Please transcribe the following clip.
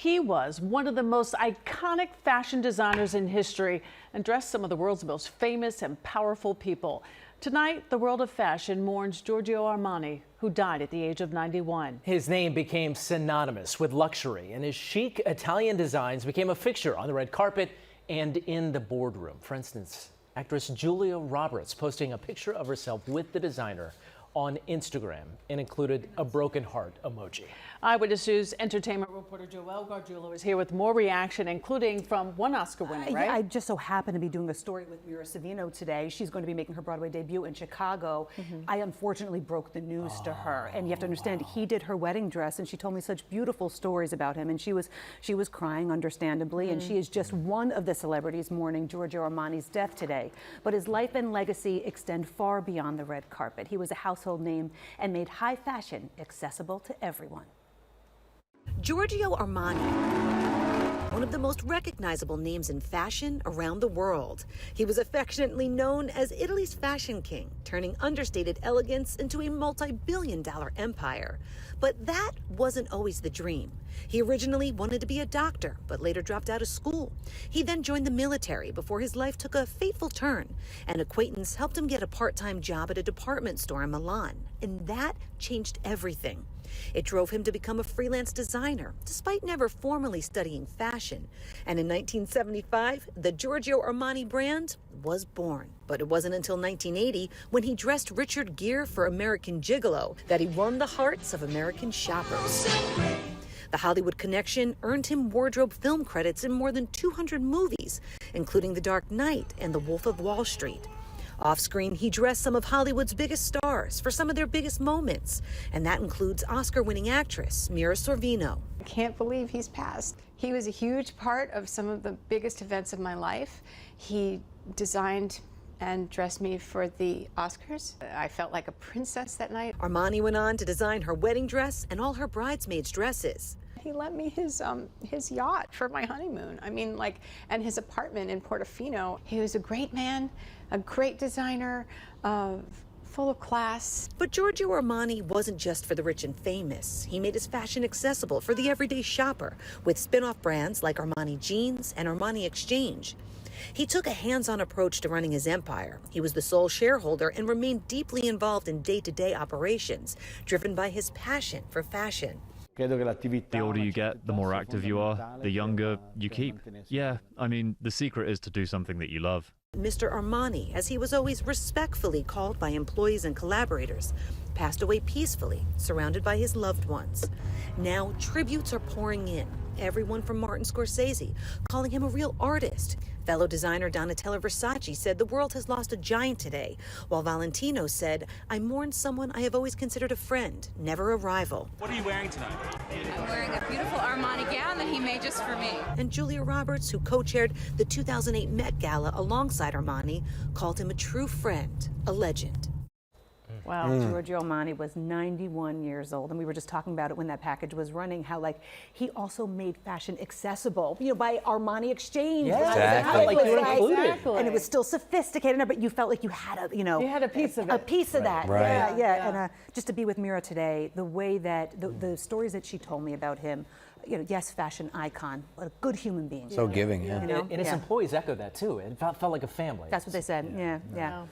He was one of the most iconic fashion designers in history and dressed some of the world's most famous and powerful people. Tonight, the world of fashion mourns Giorgio Armani, who died at the age of 91. His name became synonymous with luxury, and his chic Italian designs became a fixture on the red carpet and in the boardroom. For instance, actress Julia Roberts posting a picture of herself with the designer on Instagram and included a broken heart emoji. Eyewitness News entertainment reporter Joelle Garguilo is here with more reaction, including from one Oscar winner, right? Yeah, I just so happen to be doing a story with Mira Sorvino today. She's going to be making her Broadway debut in Chicago. I unfortunately broke the news to her, and you have to understand, he did her wedding dress, and she told me such beautiful stories about him, and she was crying, understandably, and she is just one of the celebrities mourning Giorgio Armani's death today. But his life and legacy extend far beyond the red carpet. He was a household name and made high fashion accessible to everyone. Giorgio Armani, one of the most recognizable names in fashion around the world. He was affectionately known as Italy's fashion king, turning understated elegance into a multi-billion-dollar empire. But that wasn't always the dream. He originally wanted to be a doctor, but later dropped out of school. He then joined the military before his life took a fateful turn. An acquaintance helped him get a part-time job at a department store in Milan, and that changed everything. It drove him to become a freelance designer, despite never formally studying fashion. And in 1975, the Giorgio Armani brand was born. But it wasn't until 1980, when he dressed Richard Gere for American Gigolo, that he won the hearts of American shoppers. The Hollywood connection earned him wardrobe film credits in more than 200 movies, including The Dark Knight and The Wolf of Wall Street. Off-screen, he dressed some of Hollywood's biggest stars for some of their biggest moments, and that includes Oscar-winning actress Mira Sorvino. I can't believe he's passed. He was a huge part of some of the biggest events of my life. He designed and dressed me for the Oscars. I felt like a princess that night. Armani went on to design her wedding dress and all her bridesmaids' dresses. He lent me his yacht for my honeymoon. I mean, and his apartment in Portofino. He was a great man, a great designer, full of class. But Giorgio Armani wasn't just for the rich and famous. He made his fashion accessible for the everyday shopper with spin-off brands like Armani Jeans and Armani Exchange. He took a hands-on approach to running his empire. He was the sole shareholder and remained deeply involved in day-to-day operations, driven by his passion for fashion. The older you get, the more active you are, the younger you keep. Yeah, I mean, the secret is to do something that you love. Mr. Armani, as he was always respectfully called by employees and collaborators, passed away peacefully, surrounded by his loved ones. Now, tributes are pouring in. Everyone from Martin Scorsese calling him a real artist. Fellow designer Donatella Versace said the world has lost a giant today, while Valentino said, I mourn someone I have always considered a friend, never a rival. What are you wearing tonight? I'm wearing a beautiful Armani gown that he made just for me. And Julia Roberts, who co-chaired the 2008 Met Gala alongside Armani, called him a true friend, a legend. Wow, Giorgio Armani was 91 years old, and we were just talking about it when that package was running, how he also made fashion accessible, by Armani Exchange. Yeah, exactly. And it was still sophisticated, but you felt like you had you had a piece of it. A piece of that. Right. Yeah. And just to be with Mira today, the way that the stories that she told me about him, yes, fashion icon, but a good human being. So giving, yeah. You know? And his employees echoed that too. It felt like a family. That's what they said. Yeah.